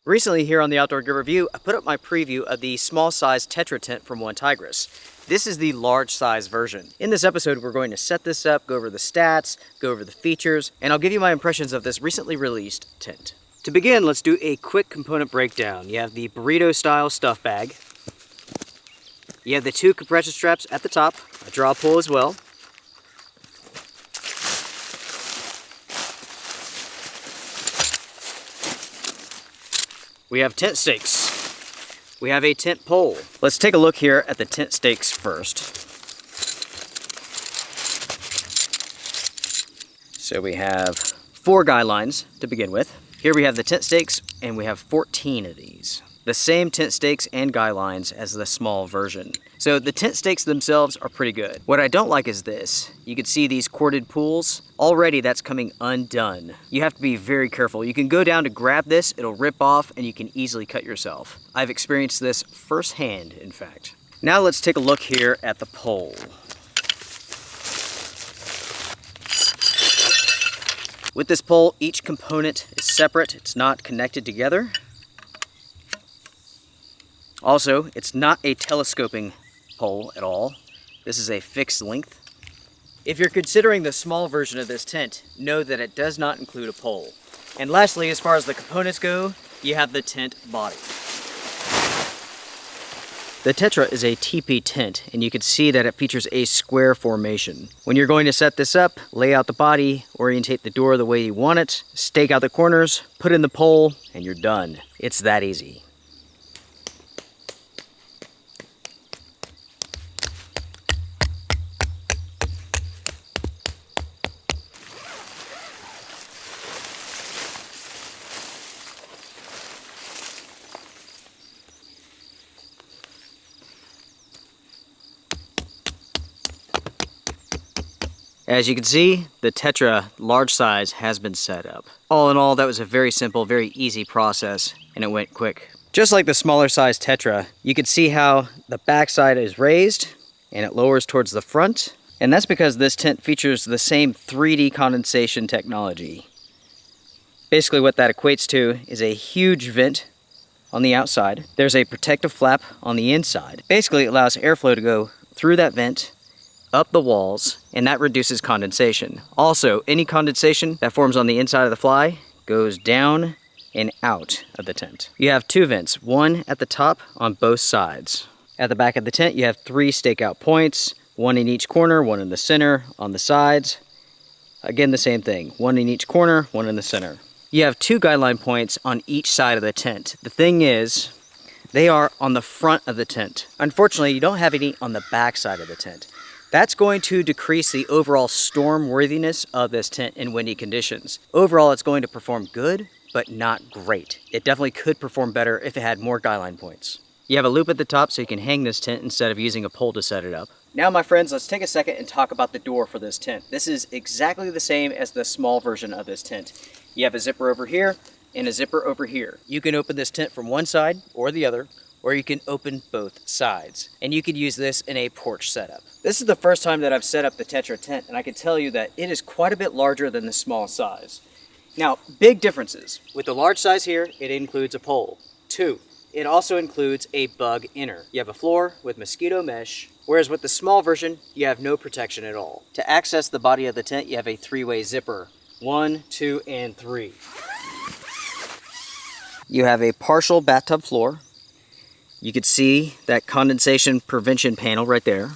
Recently here on the Outdoor Gear Review, I put up my preview of the small size Tetra tent from OneTigris. This is the large size version. In this episode, we're going to set this up, go over the stats, go over the features, and I'll give you my impressions of this recently released tent. To begin, let's do a quick component breakdown. You have the burrito style stuff bag. You have the two compression straps at the top, a draw pull as well. We have tent stakes. We have a tent pole. Let's take a look here at the tent stakes first. So we have 4 guy lines to begin with. Here we have the tent stakes, and we have 14 of these. The same tent stakes and guy lines as the small version. So the tent stakes themselves are pretty good. What I don't like is this. You can see these corded pools. Already that's coming undone. You have to be very careful. You can go down to grab this, it'll rip off, and you can easily cut yourself. I've experienced this firsthand, in fact. Now let's take a look here at the pole. With this pole, each component is separate. It's not connected together. Also, it's not a telescoping pole at all. This is a fixed length. If you're considering the small version of this tent, know that it does not include a pole. And lastly, as far as the components go, you have the tent body. The Tetra is a Tipi tent, and you can see that it features a square formation. When you're going to set this up, lay out the body, orientate the door the way you want it, stake out the corners, put in the pole, and you're done. It's that easy. As you can see, the Tetra large size has been set up. All in all, that was a very simple, very easy process, and it went quick. Just like the smaller size Tetra, you can see how the backside is raised and it lowers towards the front. And that's because this tent features the same 3D condensation technology. Basically what that equates to is a huge vent on the outside. There's a protective flap on the inside. Basically it allows airflow to go through that vent, up the walls, and that reduces condensation. Also, any condensation that forms on the inside of the fly goes down and out of the tent. You have 2 vents, one at the top on both sides. At the back of the tent, you have 3 stakeout points, one in each corner, one in the center, on the sides. Again, the same thing, one in each corner, one in the center. You have 2 guideline points on each side of the tent. The thing is, they are on the front of the tent. Unfortunately, you don't have any on the back side of the tent. That's going to decrease the overall storm worthiness of this tent in windy conditions. Overall, it's going to perform good, but not great. It definitely could perform better if it had more guideline points. You have a loop at the top so you can hang this tent instead of using a pole to set it up. Now, my friends, let's take a second and talk about the door for this tent. This is exactly the same as the small version of this tent. You have a zipper over here and a zipper over here. You can open this tent from one side or the other, or you can open both sides. And you could use this in a porch setup. This is the first time that I've set up the Tetra tent, and I can tell you that it is quite a bit larger than the small size. Now, big differences. With the large size here, it includes a pole. 2, it also includes a bug inner. You have a floor with mosquito mesh, whereas with the small version, you have no protection at all. To access the body of the tent, you have a 3-way zipper. 1, 2, and 3. You have a partial bathtub floor. You can see that condensation prevention panel right there.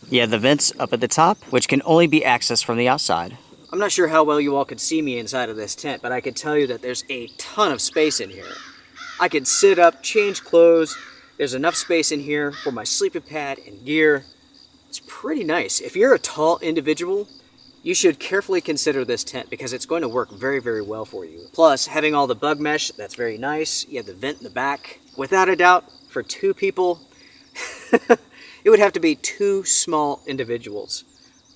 You have the vents up at the top, which can only be accessed from the outside. I'm not sure how well you all could see me inside of this tent, but I can tell you that there's a ton of space in here. I can sit up, change clothes. There's enough space in here for my sleeping pad and gear. It's pretty nice. If you're a tall individual, you should carefully consider this tent because it's going to work very, very well for you. Plus, having all the bug mesh, that's very nice. You have the vent in the back. Without a doubt, for 2 people, it would have to be 2 small individuals.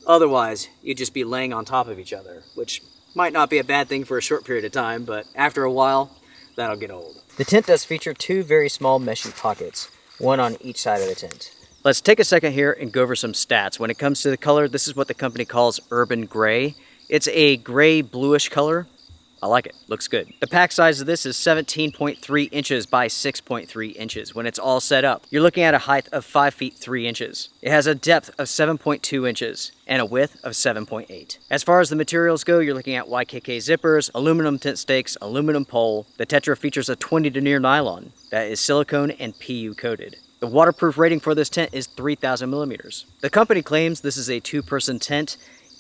Otherwise, you'd just be laying on top of each other, which might not be a bad thing for a short period of time, but after a while, that'll get old. The tent does feature 2 very small meshy pockets, one on each side of the tent. Let's take a second here and go over some stats. When it comes to the color, this is what the company calls urban gray. It's a gray bluish color. I like it, looks good. The pack size of this is 17.3 inches by 6.3 inches when it's all set up. You're looking at a height of 5 feet 3 inches. It has a depth of 7.2 inches and a width of 7.8. As far as the materials go, you're looking at YKK zippers, aluminum tent stakes, aluminum pole. The Tetra features a 20 denier nylon that is silicone and PU coated. The waterproof rating for this tent is 3,000 millimeters. The company claims this is a 2-person tent.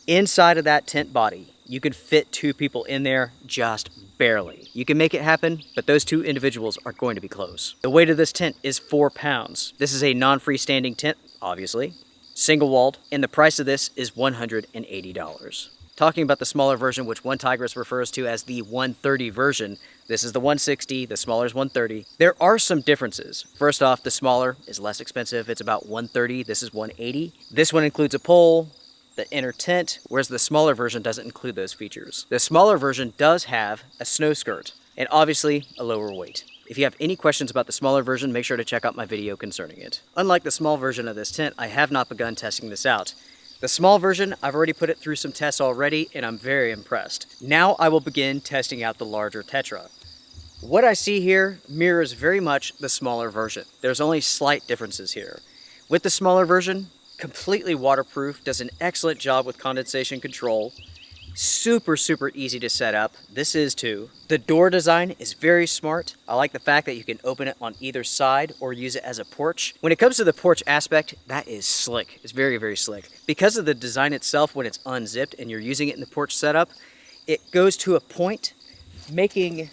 Inside of that tent body, you could fit 2 people in there just barely. You can make it happen, but those 2 individuals are going to be close. The weight of this tent is 4 pounds. This is a non-freestanding tent, obviously, single-walled, and the price of this is $180. Talking about the smaller version, which OneTigris refers to as the 130 version, this is the 160, the smaller is 130. There are some differences. First off, the smaller is less expensive. It's about 130, this is 180. This one includes a pole, the inner tent, whereas the smaller version doesn't include those features. The smaller version does have a snow skirt, and obviously a lower weight. If you have any questions about the smaller version, make sure to check out my video concerning it. Unlike the small version of this tent, I have not begun testing this out. The small version, I've already put it through some tests already, and I'm very impressed. Now I will begin testing out the larger Tetra. What I see here mirrors very much the smaller version. There's only slight differences here. With the smaller version, completely waterproof, does an excellent job with condensation control. Super easy to set up. This is too. The door design is very smart. I like the fact that you can open it on either side or use it as a porch. When it comes to the porch aspect, that is slick. It's very slick. Because of the design itself, when it's unzipped and you're using it in the porch setup, it goes to a point making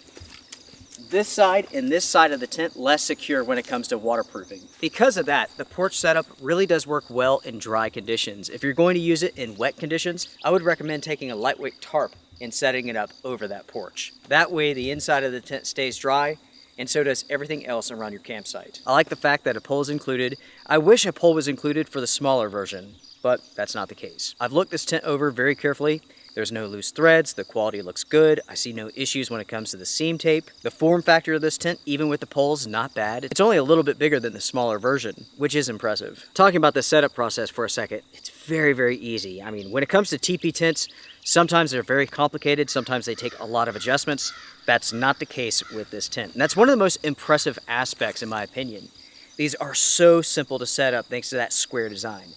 this side and this side of the tent less secure when it comes to waterproofing. Because of that, the porch setup really does work well in dry conditions. If you're going to use it in wet conditions, I would recommend taking a lightweight tarp and setting it up over that porch. That way the inside of the tent stays dry, and so does everything else around your campsite. I like the fact that a pole is included. I wish a pole was included for the smaller version, but that's not the case. I've looked this tent over very carefully. There's no loose threads, the quality looks good, I see no issues when it comes to the seam tape. The form factor of this tent, even with the poles, not bad. It's only a little bit bigger than the smaller version, which is impressive. Talking about the setup process for a second, it's very easy. I mean, when it comes to teepee tents, sometimes they're very complicated, sometimes they take a lot of adjustments. That's not the case with this tent. And that's one of the most impressive aspects in my opinion. These are so simple to set up thanks to that square design.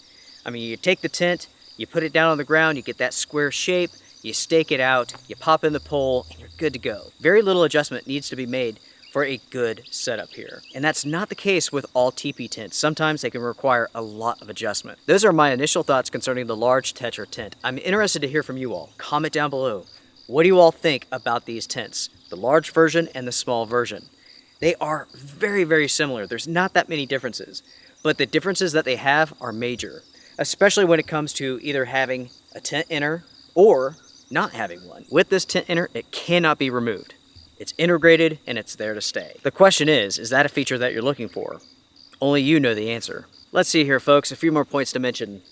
I mean, you take the tent, you put it down on the ground, you get that square shape, you stake it out, you pop in the pole, and you're good to go. Very little adjustment needs to be made for a good setup here. And that's not the case with all teepee tents. Sometimes they can require a lot of adjustment. Those are my initial thoughts concerning the large Tetra tent. I'm interested to hear from you all. Comment down below. What do you all think about these tents? The large version and the small version. They are very similar. There's not that many differences, but the differences that they have are major. Especially when it comes to either having a tent inner or not having one. With this tent inner, it cannot be removed. It's integrated and it's there to stay. The question is that a feature that you're looking for? Only you know the answer. Let's see here, folks, a few more points to mention.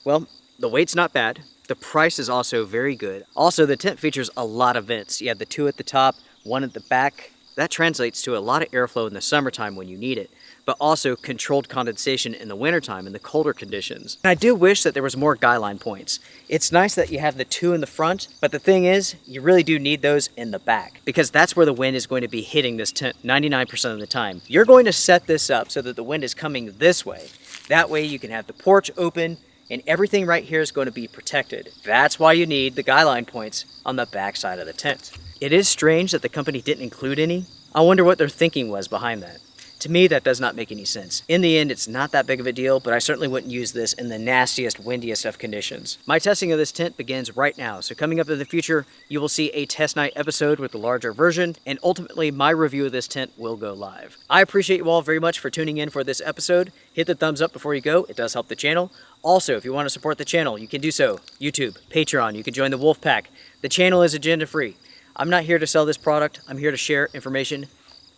Well, the weight's not bad. The price is also very good. Also, the tent features a lot of vents. You have the 2 at the top, 1 at the back. That translates to a lot of airflow in the summertime when you need it, but also controlled condensation in the wintertime in the colder conditions. And I do wish that there was more guy line points. It's nice that you have the 2 in the front, but the thing is, you really do need those in the back because that's where the wind is going to be hitting this tent 99% of the time. You're going to set this up so that the wind is coming this way. That way you can have the porch open and everything right here is going to be protected. That's why you need the guy line points on the back side of the tent. It is strange that the company didn't include any. I wonder what their thinking was behind that. To me, that does not make any sense. In the end, it's not that big of a deal, but I certainly wouldn't use this in the nastiest, windiest of conditions. My testing of this tent begins right now, so coming up in the future, you will see a test night episode with the larger version, and ultimately, my review of this tent will go live. I appreciate you all very much for tuning in for this episode. Hit the thumbs up before you go, it does help the channel. Also, if you want to support the channel, you can do so. YouTube, Patreon, you can join the Wolf Pack. The channel is agenda-free. I'm not here to sell this product, I'm here to share information,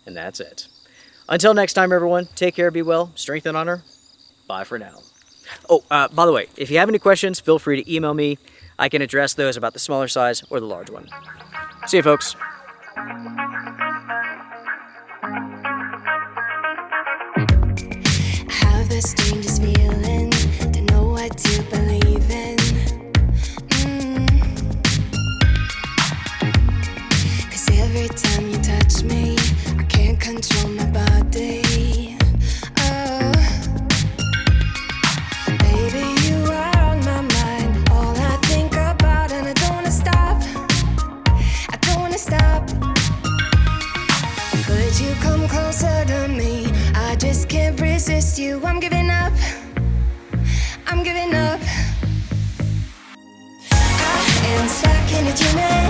and that's it. Until next time, everyone, take care, be well, strength and honor. Bye for now. Oh, by the way, if you have any questions, feel free to email me. I can address those about the smaller size or the large one. See you, folks. Have this strangest feeling, don't know what to believe in. control my body. Oh, baby, you are on my mind. All I think about, and I don't wanna stop. I don't wanna stop. Could you come closer to me? I just can't resist you. I'm giving up. I'm giving up. I am stuck in a dream.